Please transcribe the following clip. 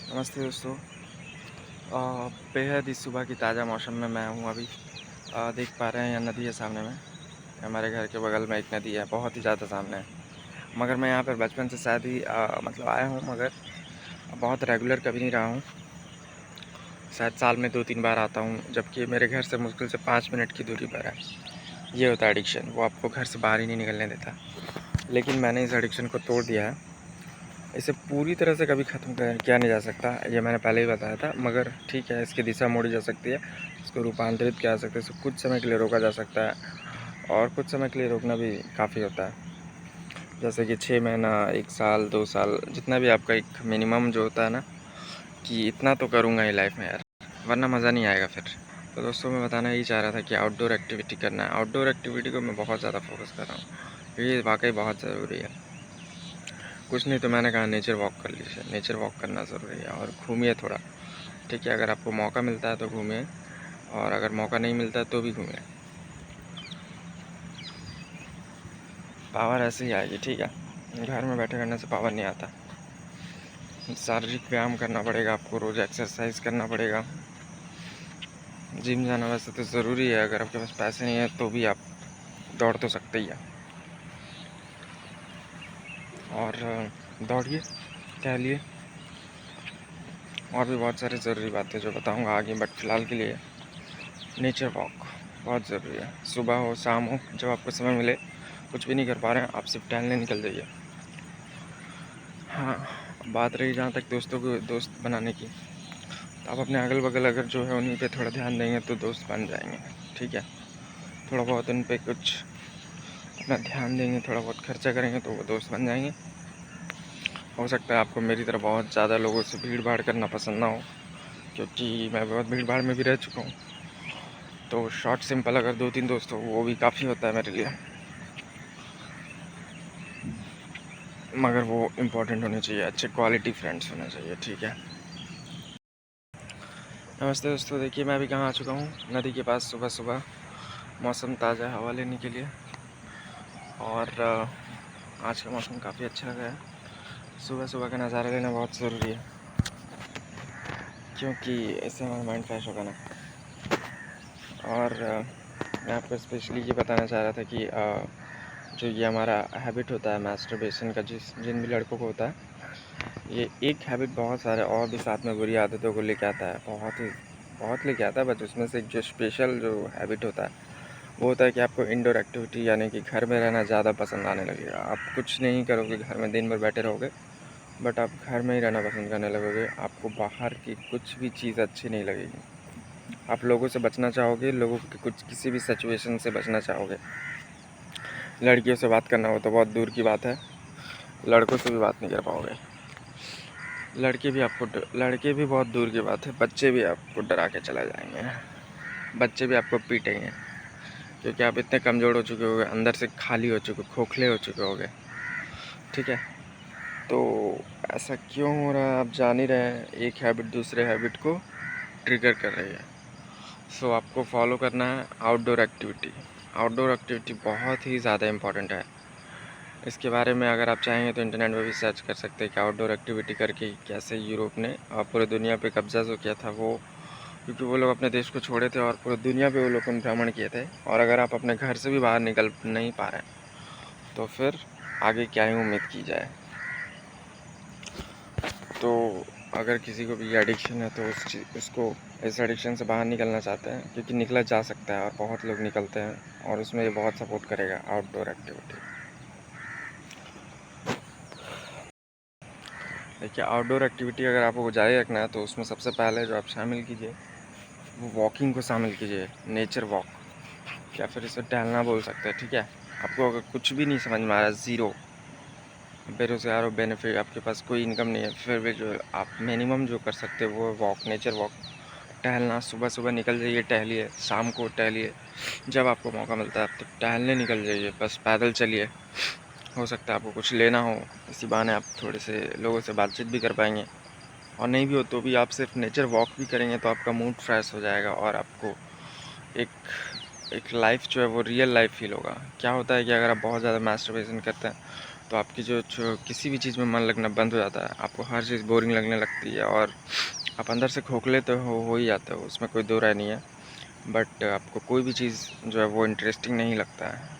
नमस्ते दोस्तों। बेहद ही सुबह की ताज़ा मौसम में मैं हूँ अभी। देख पा रहे हैं यहाँ नदी है सामने में। हमारे घर के बगल में एक नदी है, बहुत ही ज़्यादा सामने है। मगर मैं यहाँ पर बचपन से शायद ही मतलब आया हूँ, मगर बहुत रेगुलर कभी नहीं रहा हूँ। शायद साल में 2-3 बार आता हूँ, जबकि मेरे घर से मुश्किल से 5 मिनट की दूरी पर है। ये होता है एडिक्शन, वो आपको घर से बाहर ही नहीं निकलने देता। लेकिन मैंने इस एडिक्शन को तोड़ दिया है। इसे पूरी तरह से कभी ख़त्म किया नहीं जा सकता, ये मैंने पहले ही बताया था। मगर ठीक है, इसकी दिशा मोड़ी जा सकती है, इसको रूपांतरित किया जा सकता है, इसको कुछ समय के लिए रोका जा सकता है, और कुछ समय के लिए रोकना भी काफ़ी होता है। जैसे कि 6 महीना, 1 साल, 2 साल, जितना भी आपका एक मिनिमम जो होता है ना, कि इतना तो करूँगा ही लाइफ में यार, वरना मज़ा नहीं आएगा फिर। तो दोस्तों, मैं बताना यही चाह रहा था कि आउटडोर एक्टिविटी करना है। आउटडोर एक्टिविटी को मैं बहुत ज़्यादा फोकस कर रहा हूँ, क्योंकि ये वाकई बहुत ज़रूरी है। कुछ नहीं तो मैंने कहा नेचर वॉक कर लीजिए, नेचर वॉक करना ज़रूरी है, और घूमिए थोड़ा। ठीक है, अगर आपको मौका मिलता है तो घूमिए, और अगर मौका नहीं मिलता है तो भी घूमिए। पावर ऐसे ही आएगी, ठीक है। घर में बैठे करने से पावर नहीं आता। शारीरिक व्यायाम करना पड़ेगा आपको, रोज़ एक्सरसाइज करना पड़ेगा। जिम जाना वैसे तो ज़रूरी है, अगर आपके पास पैसे नहीं है तो भी आप दौड़ तो सकते ही हैं। और दौड़िए, टहलिए, और भी बहुत सारी ज़रूरी बातें जो बताऊंगा आगे, बट फ़िलहाल के लिए नेचर वॉक बहुत ज़रूरी है। सुबह हो, शाम हो, जब आपको समय मिले, कुछ भी नहीं कर पा रहे हैं आप, सिर्फ टहलने निकल जाइए। हाँ, बात रही जहाँ तक दोस्तों को दोस्त बनाने की, तो आप अपने अगल बगल अगर जो है उन्हीं पे थोड़ा ध्यान देंगे तो दोस्त बन जाएंगे। ठीक है, थोड़ा बहुत उन पे कुछ अपना ध्यान देंगे, थोड़ा बहुत खर्चा करेंगे तो वो दोस्त बन जाएंगे। हो सकता है आपको मेरी तरह बहुत ज़्यादा लोगों से भीड़ भाड़ करना पसंद ना हो, क्योंकि मैं बहुत भीड़ भाड़ में भी रह चुका हूँ। तो शॉर्ट सिंपल अगर 2-3 दोस्त हो वो भी काफ़ी होता है मेरे लिए, मगर वो इम्पोर्टेंट होने चाहिए, अच्छे क्वालिटी फ्रेंड्स होने चाहिए। ठीक है। नमस्ते दोस्तों, देखिए मैं अभी कहाँ आ चुका हूँ, नदी के पास, सुबह सुबह मौसम ताज़ा हवा लेने के लिए। और आज का मौसम काफ़ी अच्छा लगा है। सुबह सुबह का नज़ारा लेना बहुत ज़रूरी है, क्योंकि इससे हमारा माइंड फ्रेश होगा ना। और मैं आपको स्पेशली ये बताना चाह रहा था कि जो ये हमारा हैबिट होता है मास्टरबेशन का, जिन भी लड़कों को होता है, ये एक हैबिट बहुत सारे और भी साथ में बुरी आदतों को लेके आता है, बहुत लेके आता है। बट उसमें से एक जो स्पेशल जो हैबिट होता है वो होता है कि आपको इंडोर एक्टिविटी, यानी कि घर में रहना ज़्यादा पसंद आने लगेगा। आप कुछ नहीं करोगे, घर में दिन भर बैठे रहोगे, बट आप घर में ही रहना पसंद करने लगोगे। आपको बाहर की कुछ भी चीज़ अच्छी नहीं लगेगी। आप लोगों से बचना चाहोगे, लोगों के कुछ किसी भी सिचुएशन से बचना चाहोगे। लड़कियों से बात करना हो तो बहुत दूर की बात है, लड़कों से भी बात नहीं कर पाओगे। लड़के भी बहुत दूर की बात है, बच्चे भी आपको डरा के चला जाएंगे, बच्चे भी आपको पीटेंगे, क्योंकि आप इतने कमज़ोर हो चुके होगे, अंदर से खाली हो चुके, खोखले हो चुके होगे। ठीक है, तो ऐसा क्यों हो रहा है आप जान ही रहे हैं, एक हैबिट दूसरे हैबिट को ट्रिगर कर रही है। सो आपको फॉलो करना है आउटडोर एक्टिविटी। आउटडोर एक्टिविटी बहुत ही ज़्यादा इम्पॉर्टेंट है। इसके बारे में अगर आप चाहेंगे तो इंटरनेट पर भी सर्च कर सकते हैं कि आउटडोर एक्टिविटी करके कैसे यूरोप ने पूरे दुनिया पे कब्जा जो किया था वो, क्योंकि वो लोग अपने देश को छोड़े थे और पूरी दुनिया पे वो लोग भ्रमण किए थे। और अगर आप अपने घर से भी बाहर निकल नहीं पा रहे हैं तो फिर आगे क्या ही उम्मीद की जाए। तो अगर किसी को भी एडिक्शन है तो उसको इस एडिक्शन से बाहर निकलना चाहते हैं, क्योंकि निकला जा सकता है और बहुत लोग निकलते हैं, और उसमें ये बहुत सपोर्ट करेगा आउटडोर एक्टिविटी। देखिए, आउटडोर एक्टिविटी अगर आपको जारी रखना है तो उसमें सबसे पहले जो आप शामिल कीजिए वो वॉकिंग को शामिल कीजिए, नेचर वॉक, या फिर इसे टहलना बोल सकते हैं। ठीक है, आपको अगर कुछ भी नहीं समझ में आ रहा, ज़ीरो, बेरोज़गार हो, बेनिफिट, आपके पास कोई इनकम नहीं है, फिर भी जो आप मिनिमम जो कर सकते हो वो वॉक, नेचर वॉक, टहलना। सुबह सुबह निकल जाइए, टहलिए, शाम को टहलिए, जब आपको मौका मिलता है तो टहलने निकल जाइए, बस पैदल चलिए। हो सकता है आपको कुछ लेना हो, इसी बहाने आप थोड़े से लोगों से बातचीत भी कर पाएंगे, और नहीं भी हो तो भी आप सिर्फ नेचर वॉक भी करेंगे तो आपका मूड फ्रेश हो जाएगा, और आपको एक एक लाइफ जो है वो रियल लाइफ फील होगा। क्या होता है कि अगर आप बहुत ज़्यादा मास्टरबेशन करते हैं तो आपकी जो किसी भी चीज़ में मन लगना बंद हो जाता है, आपको हर चीज़ बोरिंग लगने लगती है और आप अंदर से खोखले तो हो ही जाते हो, उसमें कोई दो राय नहीं है। बट आपको कोई भी चीज़ जो है वो इंटरेस्टिंग नहीं लगता है।